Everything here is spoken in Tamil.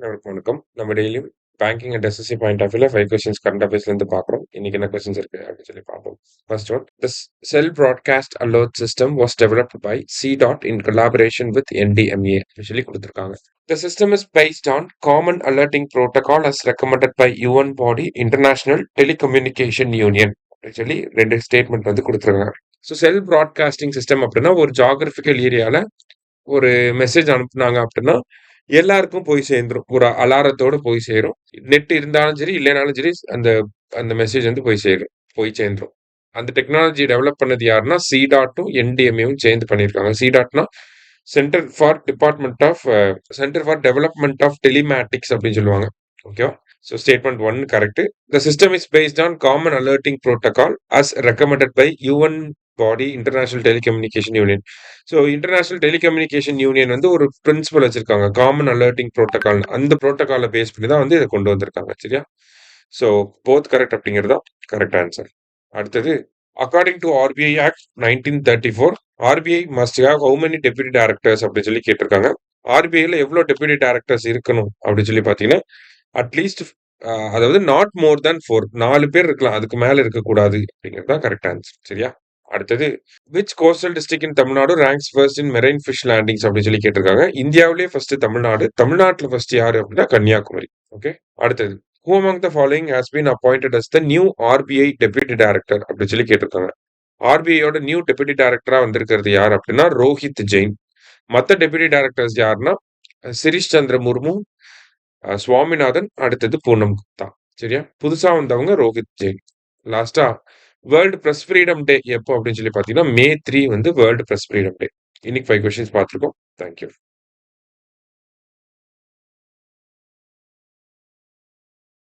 அனைவருக்கும் வணக்கம். நம்ம டெய்லியும் banking and SSC point of வியூல 5 கொஸ்டின்ஸ் கரண்ட் அஃபேர்ஸ்லேருந்து பார்க்குறோம். இன்னைக்கு என்ன கொஸ்டின்ஸ் இருக்கு அப்படின்னு சொல்லி பார்ப்போம். First one, the cell broadcast alert system was developed by CDOT in collaboration with NDMA அப்படின்னு சொல்லி கொடுத்துருக்காங்க. The system is based on Common Alerting Protocol as recommended by UN body International Telecommunication Union அப்படின்னு சொல்லி 2 ஸ்டேட்மெண்ட் வந்து கொடுத்துருக்காங்க. ஸோ செல் ப்ராட்காஸ்டிங் சிஸ்டம் அப்படின்னா ஒரு ஜாகிரபிக்கல் ஏரியால ஒரு மெசேஜ் அனுப்புனாங்க அப்படின்னா எல்லாருக்கும் போய் சேர்ந்துரும். ஒரு அலாரத்தோட போய் சேரும். நெட் இருந்தாலும் சரி, இல்லைனாலும் சரி அந்த அந்த மெசேஜ் வந்து போய் சேர்ந்துரும். அந்த டெக்னாலஜி டெவலப் பண்ணது யாருன்னா CDOTம் NDMAவும் சேர்ந்து பண்ணியிருக்காங்க. CDOTனா centre for development of telematics அப்படின்னு சொல்லுவாங்க. ஓகேவா? So statement 1 correct. The system is based on common alerting protocol as recommended by UN body international telecommunication union. So international telecommunication union வந்து ஒரு பிரின்சிபல் வச்சிருக்காங்க, காமன் அலர்ட்டிங் ப்ரோட்டோகால். அந்த ப்ரோட்டோகாலை பேஸ் பண்ணி தான் வந்து இதை கொண்டு வந்திருக்காங்க. சரியா? ஸோ போத் கரெக்ட் அப்படிங்கிறது தான் கரெக்ட் ஆன்சர். அடுத்தது, according to RBI act 1934 RBI must have how many deputy directors அப்படின்னு சொல்லி கேட்டிருக்காங்க. RBIல எவ்வளோ டெப்யூட்டி டைரக்டர்ஸ் இருக்கணும் அப்படின்னு சொல்லி பார்த்தீங்கன்னா அட்லீஸ்ட் அதாவது நாட் மோர் தேன் 4 4 பேர் இருக்கலாம், அதுக்கு மேல இருக்கக்கூடாது அப்படிங்கிறது தான் கரெக்ட் ஆன்சர். சரியா? அடுத்தது, which coastal district in Tamil Nadu ranks first in marine fish landings அப்படின்னு சொல்லி கேட்டிருக்காங்க. இந்தியாவிலேயே ஃபர்ஸ்ட் தமிழ்நாடு, தமிழ்நாட்டில் ஃபர்ஸ்ட் யாரு அப்படின்னா கன்னியாகுமரி. ஓகே. அடுத்தது, who among the following has been appointed as the new RBI deputy director அப்படின்னு சொல்லி கேட்டிருக்காங்க. RBIயோட நியூ டெப்யூட்டி டைரக்டரா வந்திருக்கிறது யார் அப்படின்னா ரோஹித் ஜெயின். மற்ற டெப்யூட்டி டைரக்டர்ஸ் யாருன்னா சிரிஷ் சந்திர முர்மு, சுவாமிநாதன், அடுத்தது பூனம் குப்தா. சரியா? புதுசா வந்தவங்க ரோஹித் ஜெயின். லாஸ்டா, வேர்ல்டு பிரஸ் ஃப்ரீடம் டே எப்போ அப்படின்னு சொல்லி பார்த்தீங்கன்னா May 3 வந்து வேர்ல்டு பிரஸ் ஃப்ரீடம் டே. இன்னைக்கு 5 கொஸ்டின்ஸ் பார்த்துருக்கோம். தேங்க்யூ.